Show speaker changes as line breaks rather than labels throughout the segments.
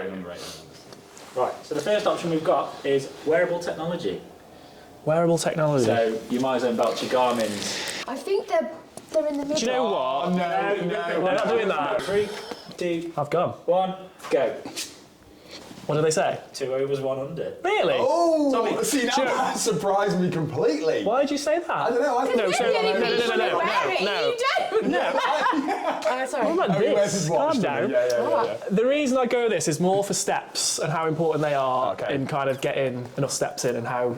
overrated and underrated. Right, so the first option we've got is wearable technology.
Wearable technology.
So your MyZone belts, your Garmin's.
I think they're in the middle.
Do you know what?
No,
we're not doing that.
3, 2,
I've gone.
1, go.
What did they say?
2 overs, 1 under.
Really?
Oh,
Tommy.
see, now that surprised me completely.
Why did you say that?
I don't know. I think
No, so
Really,
no.
you don't.
No.
Sorry.
What about
he wears
this?
his watch,
Calm
doesn't
down.
he? Yeah.
The reason I go with this is more for steps and how important they are
Okay.
in kind of getting enough steps in and how,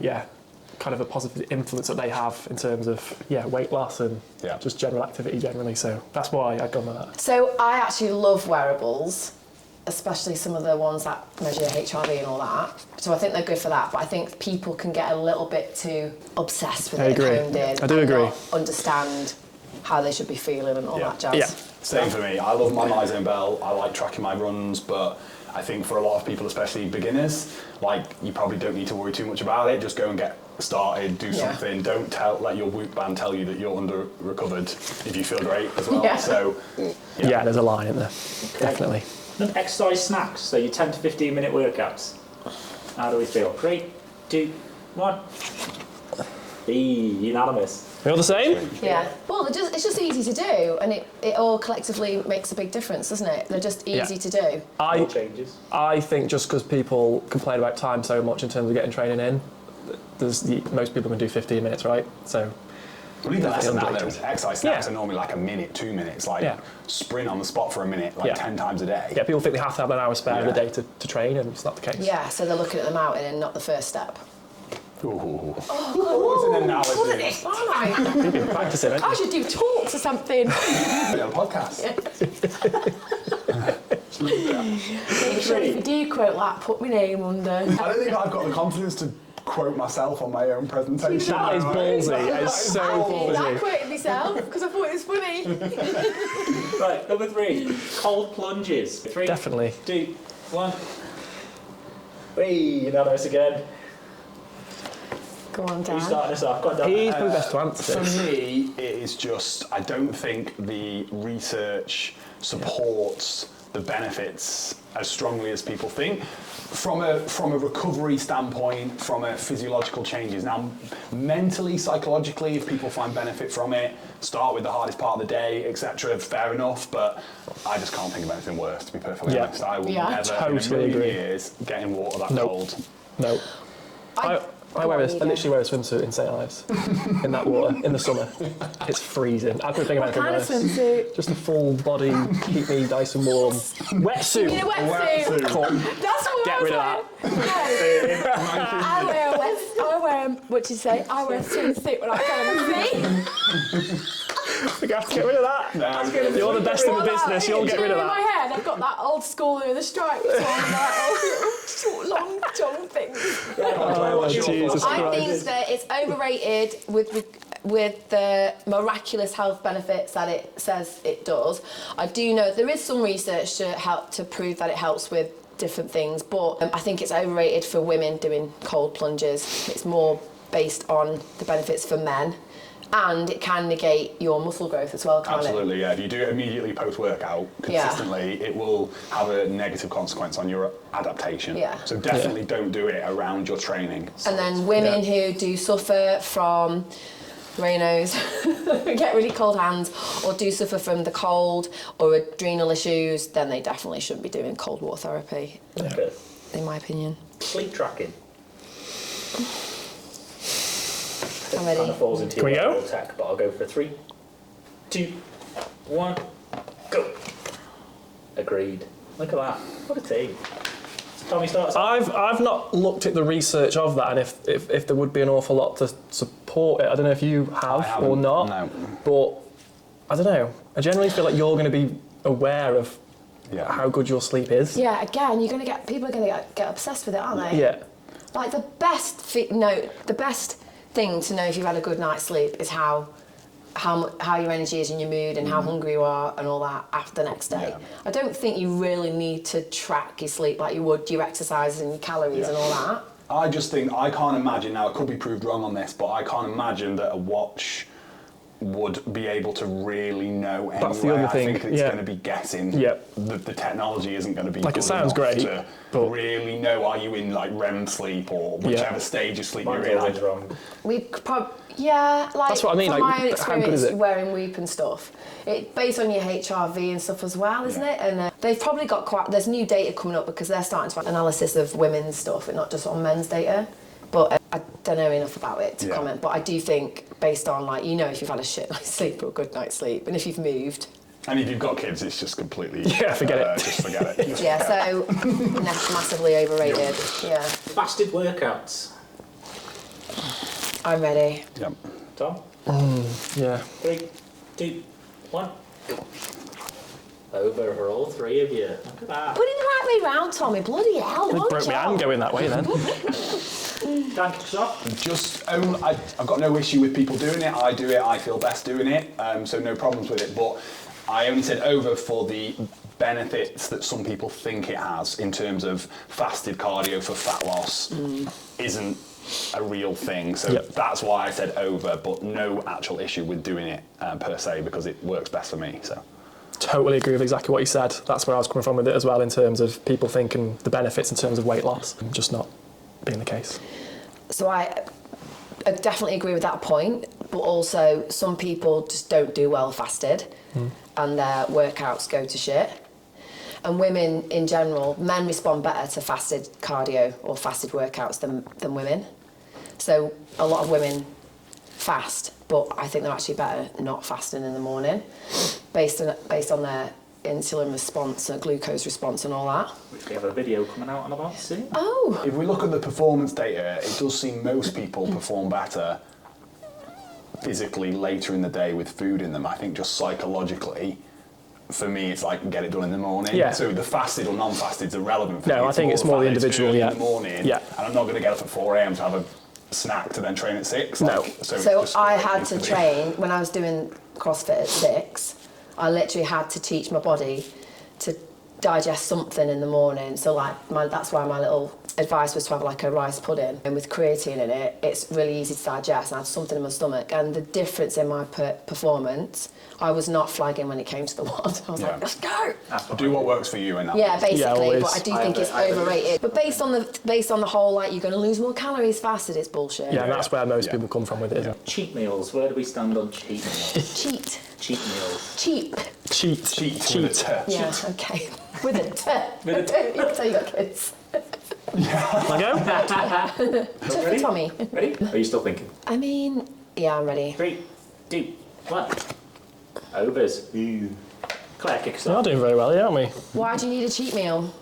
kind of a positive influence that they have in terms of, weight loss and just general activity generally. So that's why I've gone with that.
So I actually love wearables, especially some of the ones that measure HRV and all that. So I think they're good for that, but I think people can get a little bit too obsessed with it and honed in.
I do agree.
Not understand how they should be feeling and all that jazz.
Yeah.
Same for me. I love my MyZone belt. I like tracking my runs, but I think for a lot of people, especially beginners, you probably don't need to worry too much about it. Just go and get started, do something. Don't let your Whoop band tell you that you're under recovered if you feel great as well.
Yeah.
So
Yeah, there's a line in there, definitely.
And exercise snacks, so your 10 to 15 minute workouts. How do we feel? 3, 2, 1. Unanimous.
You're the same?
Yeah. Well, it's just easy to do, and it all collectively makes a big difference, doesn't it? They're just easy to do.
No changes.
I think just because people complain about time so much in terms of getting training in, most people can do 15 minutes, right? So.
Well, even less than that, though.
underrated.
Exercise snacks are normally like a minute, 2 minutes. Sprint on the spot for a minute, 10 times a day.
Yeah, people think they have to have an hour spare in the day to train, and it's not the case.
Yeah, so they're looking at the mountain and not the first step.
Ooh. What's an analogy?
Oh,
You've been practicing, haven't
I should do talks or something.
A podcast.
Make sure if you do quote that, put my name under.
I don't think I've got the confidence to quote myself on my own presentation.
That is ballsy. It's so
I
ballsy.
quoted myself because I thought it was funny.
Right, number 3, cold plunges. 3,
Definitely.
2, 1. Unanimous again.
Go on, Dan.
Who's starting us off? Go on, Dan.
He's probably best to answer
For
this.
me, it is just, I don't think the research supports the benefits as strongly as people think. From a recovery standpoint, from a physiological changes. Now, mentally, psychologically, if people find benefit from it, start with the hardest part of the day, etc., fair enough, but I just can't think of anything worse, to be perfectly honest. I will never,
totally
in a million
agree.
years, get in water that
Nope.
cold.
No. I literally wear a swimsuit in St. Ives in that water in the summer. It's freezing. I couldn't think of anything
What kind of
worse.
swimsuit?
Just a full body, keep me nice and warm. Wetsuit.
In a wetsuit.
Cool.
That's what
Get
I was
rid of
like. I wear a what you say? I wear a swimsuit when I go on the sea.
We have to get rid of that. You're the best in the business. You'll get rid of
In my
that.
head, I've got that old school the stripes on, like short, long john things.
Oh, Jesus
I
Christ.
think that it's overrated with the miraculous health benefits that it says it does. I do know there is some research to help to prove that it helps with different things, but I think it's overrated for women doing cold plunges. It's more based on the benefits for men. And it can negate your muscle growth as well, can't
Absolutely, yeah. If you do it immediately post-workout, consistently, it will have a negative consequence on your adaptation.
Yeah.
So definitely don't do it around your training.
And then women who do suffer from Raynaud's, get really cold hands, or do suffer from the cold or adrenal issues, then they definitely shouldn't be doing cold water therapy, in my opinion.
Sleep tracking.
I'm ready.
Kind of falls into
Can we
your
go?
level tech, but I'll go for 3, 2, 1, go. Agreed. Look at that. What a team. Tommy starts.
I've not looked at the research of that, and if there would be an awful lot to support it. I don't know if you have or not.
No.
But I don't know. I generally feel like you're going to be aware of how good your sleep is.
Yeah, again, people are going to get obsessed with it, aren't they?
Yeah.
Like the best thing to know if you've had a good night's sleep is how your energy is and your mood and how hungry you are and all that after the next day.
Yeah.
I don't think you really need to track your sleep like you would your exercises and your calories and all that.
I just think, I can't imagine, now it could be proved wrong on this, but I can't imagine that a watch would be able to really know anyway.
That's the other thing.
I think it's going to be guessing. The technology isn't going to be
like, it sounds
enough
great,
to
but
really know, are you in like REM sleep or whichever stage of sleep
Mine's
you're in.
always wrong.
We could probably, like,
That's what I mean,
from
like,
my own
how good is
experience
it?
wearing Whoop and stuff, it based on your HRV and stuff as well, isn't it? And they've probably got there's new data coming up because they're starting to have analysis of women's stuff and not just on men's data. But I don't know enough about it to comment. But I do think, based on, like, if you've had a shit night's sleep or a good night's sleep, and if you've moved.
And if you've got kids, it's just completely...
forget it.
Just forget it.
So massively overrated. Yeah.
Fasted workouts.
I'm ready.
Yep.
Tom?
Yeah.
3, 2, 1, go. Over for all three of you. Look at that.
Put it the right way round, Tommy. Bloody hell.
It broke my hand going that way then.
Dan, kick us off.
I've got no issue with people doing it. I do it. I feel best doing it. So no problems with it. But I only said over for the benefits that some people think it has in terms of fasted cardio for fat loss isn't a real thing. So that's why I said over, but no actual issue with doing it per se, because it works best for me. So.
Totally agree with exactly what you said. That's where I was coming from with it as well, in terms of people thinking the benefits in terms of weight loss, just not being the case.
So I definitely agree with that point, but also some people just don't do well fasted and their workouts go to shit. And women in general, men respond better to fasted cardio or fasted workouts than women. So a lot of women fast, but I think they're actually better not fasting in the morning, based on their insulin response and glucose response and all that.
Which we have a video coming out on about soon.
Oh.
If we look at the performance data, it does seem most people perform better physically later in the day with food in them. I think just psychologically, for me, it's like get it done in the morning.
Yeah.
So the fasted or non-fasted is irrelevant for me.
No, I think it's more the individual,
in the morning,
Yeah.
and I'm not going to get up at 4 a.m. to have a snack to then train at 6.
No.
So I had to train, when I was doing CrossFit at 6, I literally had to teach my body to digest something in the morning. So like that's why my little advice was to have like a rice pudding, and with creatine in it, it's really easy to digest, and I had something in my stomach. And the difference in my performance, I was not flagging when it came to the water. I was like, let's go.
Do what works for you in that.
Yeah, basically,
always.
but I do think it's overrated. But based on the whole, like, you're going to lose more calories fasted, it's bullshit.
Yeah, and that's where most people come from with it, isn't it?
Cheat meals. Where do we stand on cheat meals?
Cheat.
Cheat meals.
Cheap.
Cheat.
Cheat.
Yeah, okay. With a T.
With a
You can tell you got kids.
I go?
Ready?
Tommy.
Ready? Are you still thinking?
I mean, yeah, I'm ready.
3, 2, 1. Overs. Ooh. Claire, kick us
We are
off.
doing very well, aren't we?
Why do you need a cheat meal?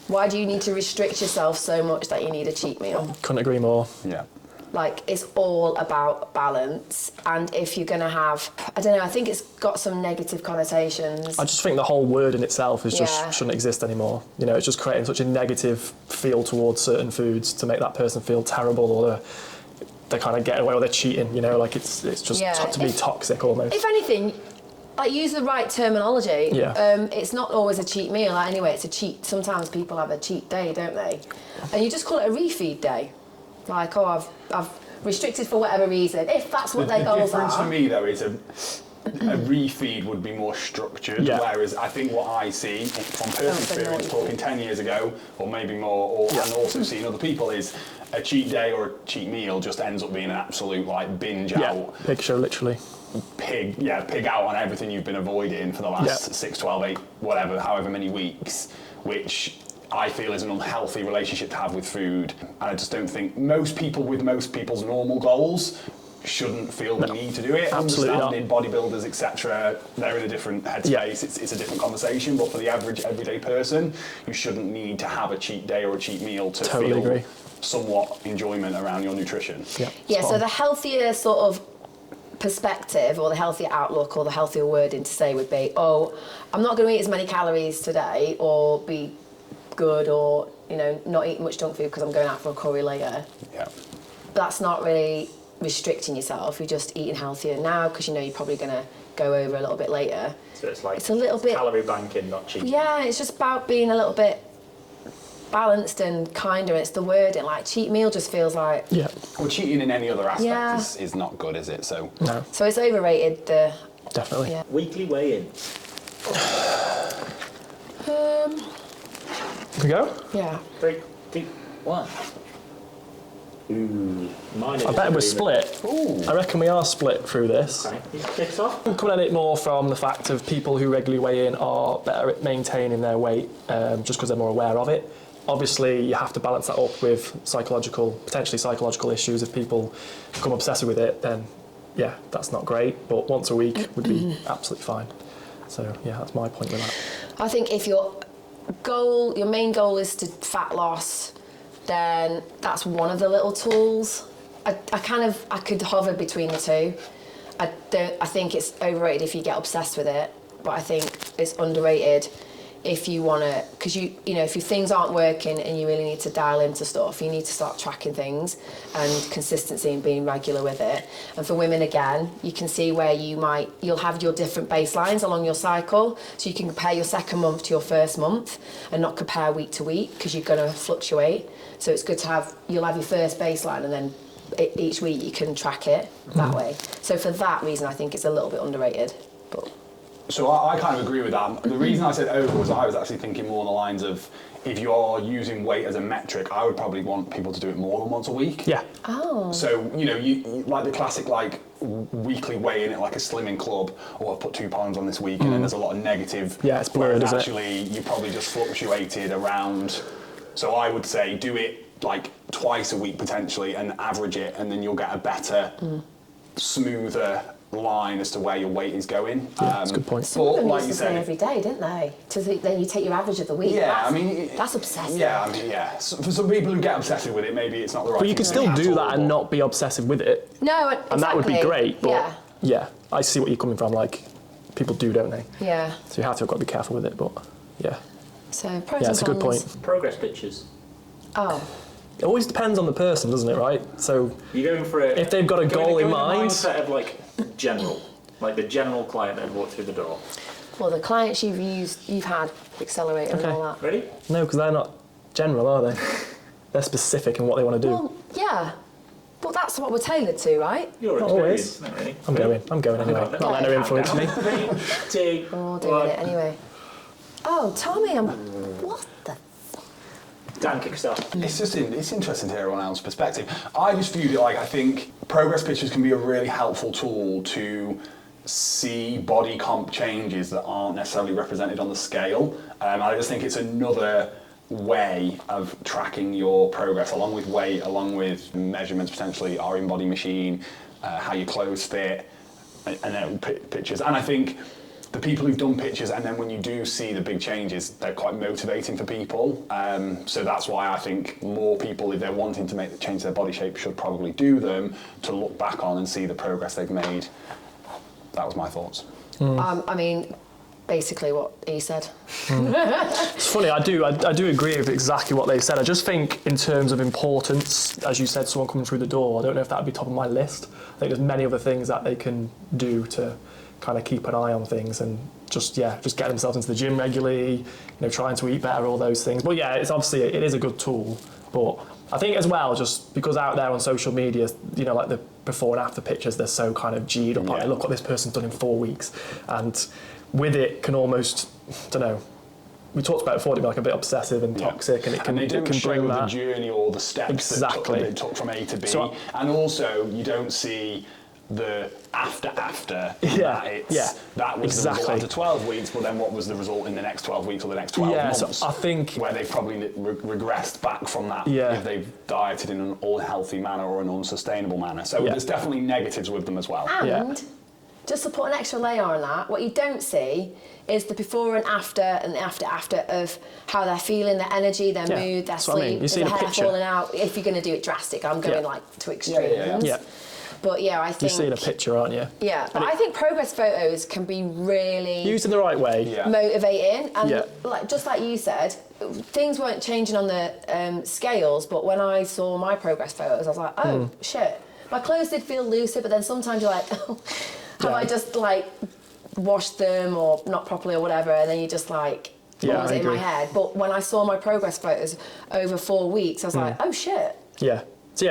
Why do you need to restrict yourself so much that you need a cheat meal?
Couldn't agree more.
Yeah.
Like, it's all about balance. And if you're going to have, I don't know, I think it's got some negative connotations.
I just think the whole word in itself is just
Yeah.
shouldn't exist anymore. You know, it's just creating such a negative feel towards certain foods to make that person feel terrible, or they kind of get away, or they're cheating. You know, like it's just
Yeah.
to be toxic almost.
If anything, like, use the right terminology.
Yeah.
It's not always a cheat meal. Like, anyway, it's a cheat. Sometimes people have a cheat day, don't they? And you just call it a refeed day. Like, oh, I've restricted for whatever reason. If that's what their
The
goals
difference
are.
for me, though, is a refeed would be more structured,
Yeah.
whereas I think what I see from personal experience,
naughty.
talking 10 years ago, or maybe more, and also seeing other people, is a cheat day or a cheat meal just ends up being an absolute, like, binge out.
Pig show, literally.
Pig out on everything you've been avoiding for the last 6, 12, 8, whatever, however many weeks, which I feel is an unhealthy relationship to have with food. And I just don't think most people with most people's normal goals shouldn't feel the need to do it.
Absolutely not.
Understanding bodybuilders, etc., they're in a different headspace.
Yeah.
It's a different conversation. But for the average everyday person, you shouldn't need to have a cheat day or a cheat meal to
Totally
feel
agree.
somewhat enjoyment around your nutrition.
Yeah,
spot
so
on.
the healthier sort of perspective, or the healthier outlook, or the healthier wording to say would be, oh, I'm not going to eat as many calories today, or be good, or, you know, not eat much junk food because I'm going out for a curry later.
Yeah.
That's not really restricting yourself. You're just eating healthier now because you know you're probably going to go over a little bit later.
So it's like
It's a little bit-
calorie banking, not cheating.
Yeah, it's just about being a little bit balanced and kinder. It's the wording. Like cheat meal just feels like.
Yeah.
Well, cheating in any other aspect
Yeah.
is not good, is it? So
No.
So it's overrated. The
Definitely.
yeah.
Weekly weigh-in.
We go?
Yeah.
3, 2, 1. Ooh, mine is
I bet we're split. I reckon we are split through this.
Okay, you kick us off.
I'm coming at it more from the fact of people who regularly weigh in are better at maintaining their weight just because they're more aware of it. Obviously, you have to balance that up with potentially psychological issues. If people become obsessive with it, then yeah, that's not great. But once a week would be absolutely fine. So yeah, that's my point with that.
I think if your main goal is to fat loss, then that's one of the little tools. I could hover between the two. I think it's overrated if you get obsessed with it, but I think it's underrated if you want to, because you know, if your things aren't working and you really need to dial into stuff, you need to start tracking things and consistency and being regular with it. And for women, again, you can see where you'll have your different baselines along your cycle, so you can compare your second month to your first month and not compare week to week, because you're going to fluctuate. So it's good to you'll have your first baseline, and then each week you can track it that way. So for that reason, I think it's a little bit underrated. But
So I kind of agree with that. The reason I said over was I was actually thinking more on the lines of, if you are using weight as a metric, I would probably want people to do it more than once a week.
Yeah.
oh,
So, you know, you like the classic like weekly weigh in at like a slimming club, or I've put 2 pounds on this week, and then there's a lot of negative.
Yeah, it's blurred,
whereas
isn't it?
actually, you probably just fluctuated around. So I would say do it like twice a week potentially, and average it, and then you'll get a better, smoother line as to where your weight is going.
Yeah, that's a good point.
some of
But
them
like
used
you
to say
said,
every day, didn't they? Then you take your average of the week.
yeah,
that's,
I mean,
that's obsessive.
yeah, I mean, yeah. So for some people who get obsessive with it, maybe it's not the right.
But you
thing
can
to
still
at
do
all,
that and
but-
not be obsessive with it.
No, exactly.
And that would be great. But
yeah,
yeah, I see what you're coming from. Like, people do, don't they?
yeah.
So you have to be careful with it. But yeah,
So pros
yeah,
and
it's a good
cons.
point.
Progress pictures.
Oh,
It always depends on the person, doesn't it? Right? So
You're going for a...
if they've got a goal in
going
mind,
mindset of like general. Like the general client that walked through the door.
well, the clients you've had Accelerator and all that.
Ready?
no, because they're not general, are they? They're specific in what they want to do.
Well, yeah. Well, that's what we're tailored to, right?
Your
Not
experience. Not really.
I'm going anyway. Not letting her influence me.
3, 2,
We're all doing it anyway. Oh, Tommy, what the?
Dan, kick us off.
It's just it's interesting to hear everyone else's perspective. I just viewed it like, I think progress pictures can be a really helpful tool to see body comp changes that aren't necessarily represented on the scale. I just think it's another way of tracking your progress, along with weight, along with measurements potentially, our in-body machine, how your clothes fit, and then pictures. And I think the people who've done pictures, and then when you do see the big changes, they're quite motivating for people. So that's why I think more people, if they're wanting to change their body shape, should probably do them to look back on and see the progress they've made. That was my thoughts.
I mean, basically what he said.
It's funny. I do agree with exactly what they said. I just think in terms of importance, as you said, someone coming through the door, I don't know if that would be top of my list. I think there's many other things that they can do to kind of keep an eye on things and just get themselves into the gym regularly, trying to eat better, all those things. But yeah, it is a good tool. But I think as well, just because out there on social media, like the before and after pictures, they're so kind of G'd up. Like, look what this person's done in 4 weeks. And with it can almost, we talked about it before, it can be like a bit obsessive and toxic, and it can,
and they don't
it can
show
bring
the
that.
journey or the steps
Exactly.
that it took from A to B.
So
and also, you don't see the after. That was the result after 12 weeks, but then what was the result in the next 12 weeks or the next 12 months?
So I think
where they probably regressed back from that if they've dieted in an unhealthy manner or an unsustainable manner. So there's definitely negatives with them as well.
And just to put an extra layer on that, what you don't see is the before and the after of how they're feeling, their energy, their mood, their sleep,
You see
the
the
hair
picture.
falling out. If you're going to do it drastic, I'm going like to extremes.
Yeah.
But yeah, I think...
You're seeing a picture, aren't you?
Yeah, but I think progress photos can be really...
Used in the right way.
motivating. And just like you said, things weren't changing on the scales, but when I saw my progress photos, I was like, oh, shit. My clothes did feel looser, but then sometimes you're like, oh, have I just washed them or not properly or whatever, and then you're just like,
Yeah,
Or was
I
it in my
agree.
head? But when I saw my progress photos over 4 weeks, I was like, oh shit.
Yeah.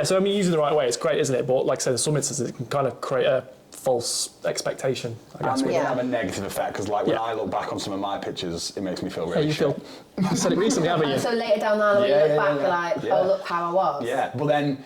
So I mean, using the right way, it's great, isn't it? But like I said, in some instances, it can kind of create a false expectation, I guess.
And it
Yeah.
can have a negative effect because, like, when
Yeah.
I look back on some of my pictures, it makes me feel really
You
shit.
you said it recently, haven't you?
And so later down the line, when you
Yeah,
look
yeah,
back,
yeah,
you're like,
yeah.
oh, look how I was.
Yeah, but then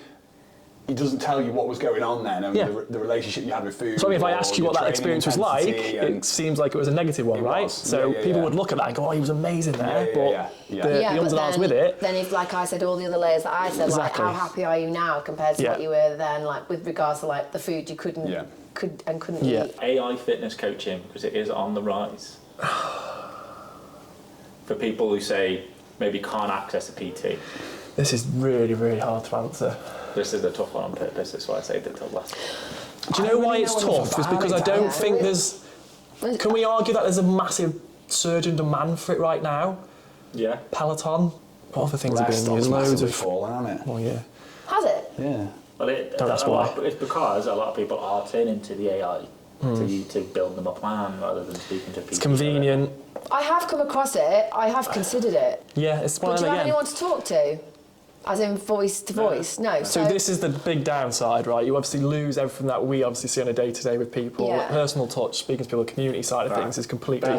it doesn't tell you what was going on then, and
Yeah.
the relationship you had with food.
So I mean, if I
or
ask you
your
what that
training
experience was like,
intensity
it
and-
seems like it was a negative one,
It
right?
was.
So
Yeah, yeah,
people
yeah.
would look at that and go, oh, he was amazing there,
Yeah,
but
yeah, yeah.
the
Yeah,
ins
but
and outs
then,
with it.
then if, like I said, all the other layers that I said,
Exactly.
like, how happy are you now compared to
Yeah.
what you were then, like, with regards to, like, the food you couldn't
Yeah.
couldn't
Yeah.
eat.
AI fitness coaching, because it is on the rise. For people who say maybe can't access a PT,
This is really, really hard to answer.
this is a tough one on purpose. That's why I saved it till last.
Do you
I
know
don't
why
really
it's
know enough
tough? Is
about
because
it,
I don't
Dan.
think there's... Can we argue that there's a massive surge in demand for it right now?
Yeah.
Peloton? What other things are being
Restaurants
used? Loads
massively
of...
fallen, hasn't it?
Oh, yeah.
Has it?
Yeah.
Well,
Don't ask why.
it's because a lot of people are turning to the AI to build them a plan rather than speaking to people.
It's convenient.
I have come across it. I have considered it.
Yeah, it's one
But
of
do you
them
have
again.
anyone to talk to? As in voice to voice? No.
So this is the big downside, right? You obviously lose everything that we obviously see on a day-to-day with people.
Yeah.
Like personal touch, speaking to people, the community side of
Right.
things is completely...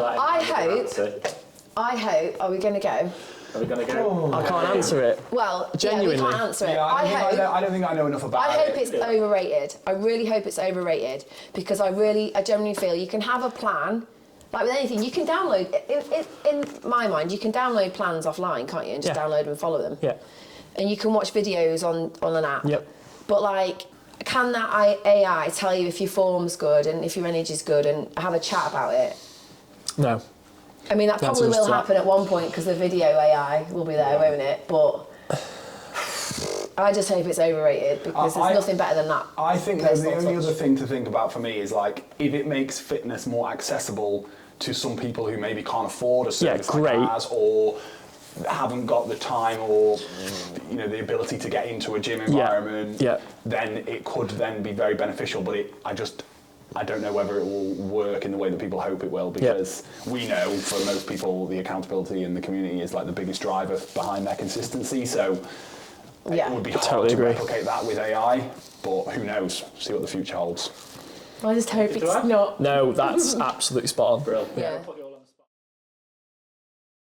I hope, are we going to go?
Are we going to go?
I can't answer it.
Well,
Genuinely.
yeah, we can't answer it.
Yeah,
I hope.
I don't think I know enough about
I
it.
hope it's overrated. I really hope it's overrated because I genuinely feel you can have a plan. Like with anything, you can download. In my mind, you can download plans offline, can't you? And just
Yeah.
download them and follow them.
Yeah.
And you can watch videos on an app.
Yep.
But like, can that AI tell you if your form's good and if your energy's good and have a chat about it?
No.
I mean, that
The
probably
answer is
will
to that.
happen at one point because the video AI will be there, won't it? But I just hope it's overrated because there's nothing better than that.
I think there's the
personal
only
touch.
other thing to think about for me is like if it makes fitness more accessible to some people who maybe can't afford a service
great.
like ours or haven't got the time or the ability to get into a gym environment,
Yeah.
then it could then be very beneficial. But I don't know whether it will work in the way that people hope it will because we know for most people the accountability in the community is like the biggest driver behind their consistency. So
Yeah.
it would be hard
Totally
to
agree.
replicate that with AI, but who knows? See what the future holds.
I just hope it's
I?
not.
No, that's absolutely spot on.
Brilliant.
Yeah.